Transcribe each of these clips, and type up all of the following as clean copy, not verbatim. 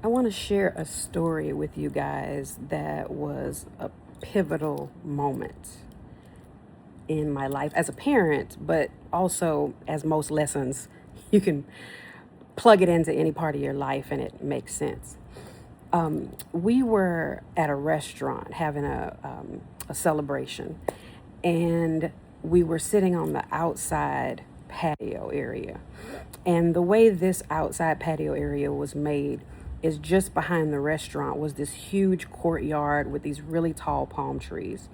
I want to share a story with you guys that was a pivotal moment in my life as a parent, but also as most lessons, you can plug it into any part of your life and it makes sense. We were at a restaurant having a celebration, and we were sitting on the outside patio area. And the way this outside patio area was made is just behind the restaurant was this huge courtyard with these really tall palm trees.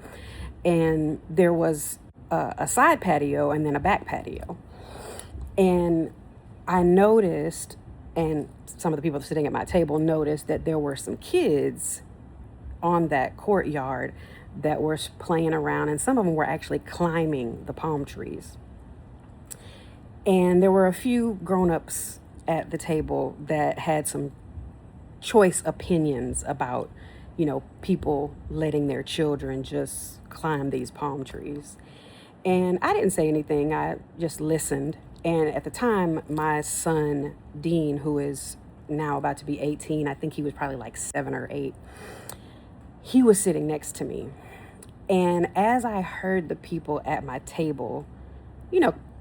And there was a side patio and then a back patio. And I noticed, and some of the people sitting at my table noticed, that there were some kids on that courtyard that were playing around, and some of them were actually climbing the palm trees. And there were a few grown-ups at the table that had some choice opinions about, people letting their children just climb these palm trees. And I didn't say anything, I just listened. And at the time, my son, Dean, who is now about to be 18, I think he was probably like 7 or 8, he was sitting next to me. And as I heard the people at my table,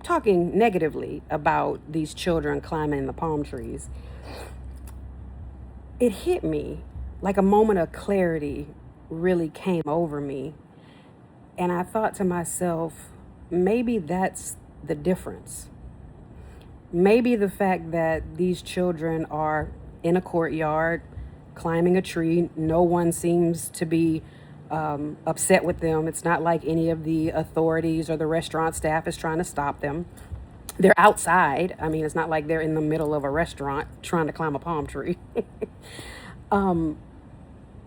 talking negatively about these children climbing the palm trees, it hit me like a moment of clarity really came over me. And I thought to myself, maybe that's the difference. Maybe the fact that these children are in a courtyard climbing a tree, no one seems to be upset with them. It's not like any of the authorities or the restaurant staff is trying to stop them. They're outside. I mean, it's not like they're in the middle of a restaurant trying to climb a palm tree.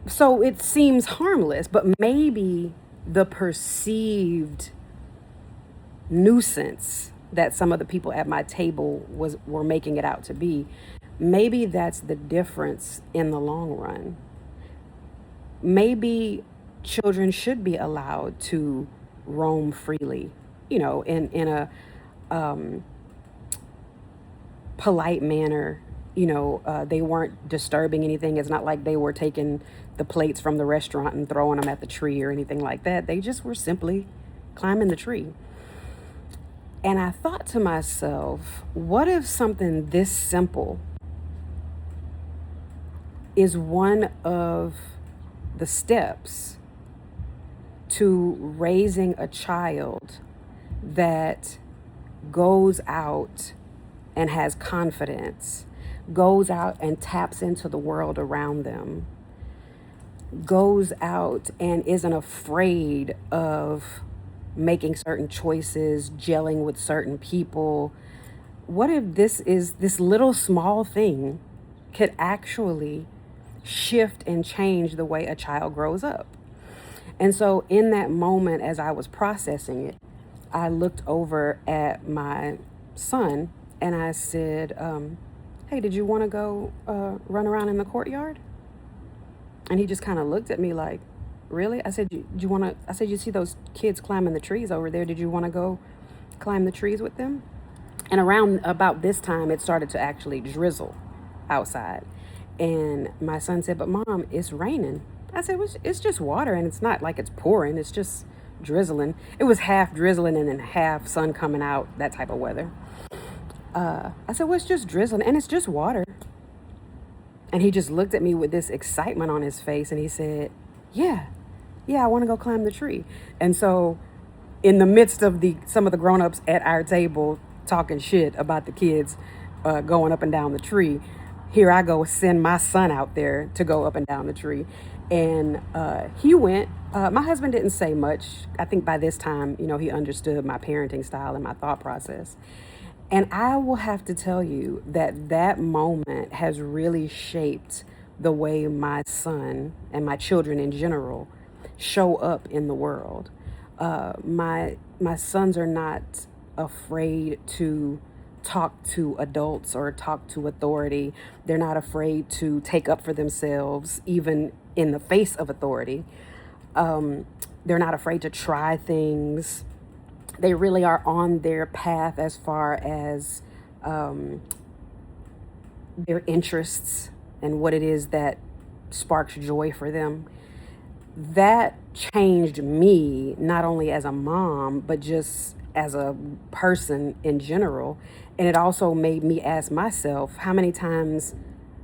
So it seems harmless, but maybe the perceived nuisance that some of the people at my table were making it out to be, maybe that's the difference in the long run. Maybe children should be allowed to roam freely, in a polite manner. They weren't disturbing anything. It's not like they were taking the plates from the restaurant and throwing them at the tree or anything like that. They just were simply climbing the tree. And I thought to myself, what if something this simple is one of the steps to raising a child that goes out and has confidence, goes out and taps into the world around them, goes out and isn't afraid of making certain choices, gelling with certain people. What if this little small thing could actually shift and change the way a child grows up? And so in that moment, as I was processing it, I looked over at my son and I said, hey, did you want to go run around in the courtyard? And he just kind of looked at me like, really? I said, I said, you see those kids climbing the trees over there. Did you want to go climb the trees with them? And around about this time, it started to actually drizzle outside. And my son said, but Mom, it's raining. I said, well, it's just water, and it's not like it's pouring. It's just drizzling. It was half drizzling and then half sun coming out, that type of weather. I said, well, it's just drizzling and it's just water. And he just looked at me with this excitement on his face and he said, yeah, I want to go climb the tree. And so in the midst of some of the grown-ups at our table talking shit about the kids going up and down the tree, here I go send my son out there to go up and down the tree. And he went. My husband didn't say much. I think by this time, he understood my parenting style and my thought process. And I will have to tell you that moment has really shaped the way my son and my children in general show up in the world. My sons are not afraid to talk to adults or talk to authority. They're not afraid to take up for themselves, even in the face of authority. They're not afraid to try things. They really are on their path as far as their interests. and what it is that sparks joy for them. That changed me not only as a mom, but just as a person in general. And it also made me ask myself, how many times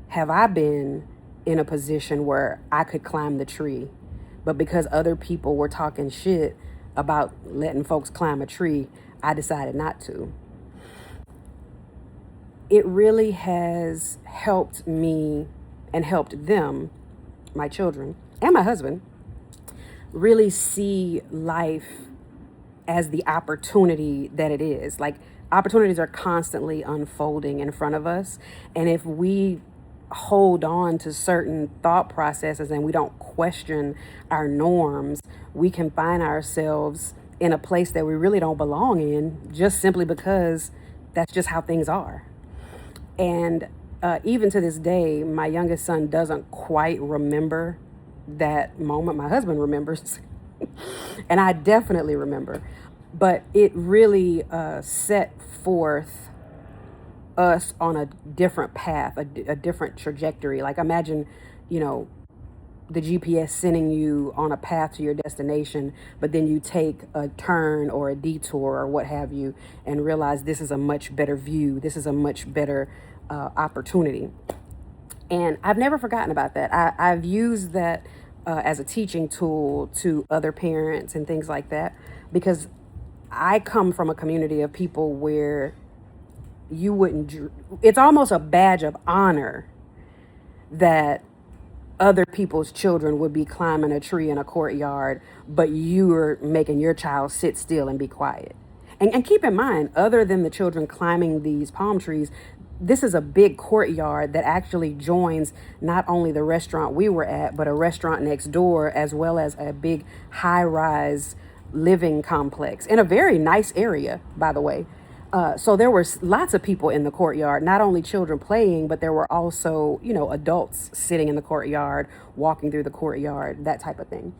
have I been in a position where I could climb the tree, but because other people were talking shit about letting folks climb a tree, I decided not to. It really has helped me and helped them, my children, and my husband, really see life as the opportunity that it is. Like, opportunities are constantly unfolding in front of us. And if we hold on to certain thought processes and we don't question our norms, we can find ourselves in a place that we really don't belong in, just simply because that's just how things are. And even to this day, my youngest son doesn't quite remember that moment. My husband remembers, and I definitely remember. But it really set forth us on a different path, a different trajectory. Like, imagine, you know, the GPS sending you on a path to your destination, but then you take a turn or a detour or what have you and realize this is a much better view. This is a much better opportunity. And I've never forgotten about that. I've used that as a teaching tool to other parents and things like that, because I come from a community of people where you wouldn't, it's almost a badge of honor that other people's children would be climbing a tree in a courtyard, but you are making your child sit still and be quiet. And keep in mind, other than the children climbing these palm trees, this is a big courtyard that actually joins not only the restaurant we were at, but a restaurant next door, as well as a big high-rise living complex in a very nice area, by the way. So there were lots of people in the courtyard, not only children playing, but there were also, adults sitting in the courtyard, walking through the courtyard, that type of thing.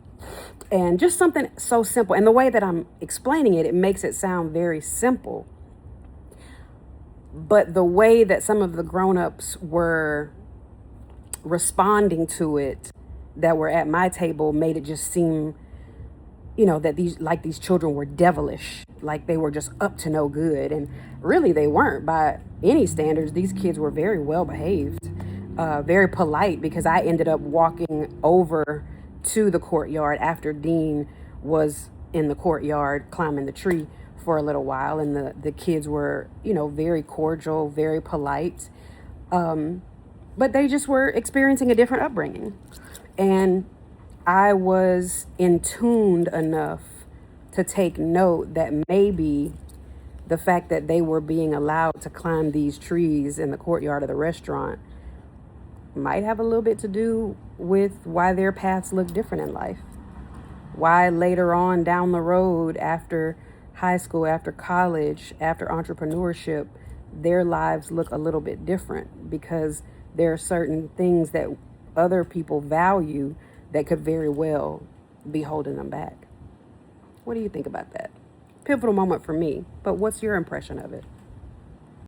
And just something so simple. And the way that I'm explaining it, it makes it sound very simple. But the way that some of the grown-ups were responding to it that were at my table made it just seem, that these children were devilish, like they were just up to no good. And really they weren't by any standards. These kids were very well behaved, very polite, because I ended up walking over to the courtyard after Dean was in the courtyard climbing the tree for a little while. And the kids were, very cordial, very polite. But they just were experiencing a different upbringing. And I was in tuned enough to take note that maybe the fact that they were being allowed to climb these trees in the courtyard of the restaurant might have a little bit to do with why their paths look different in life. Why later on down the road, after high school, after college, after entrepreneurship, their lives look a little bit different, because there are certain things that other people value that could very well be holding them back. What do you think about that? Pivotal moment for me, but what's your impression of it?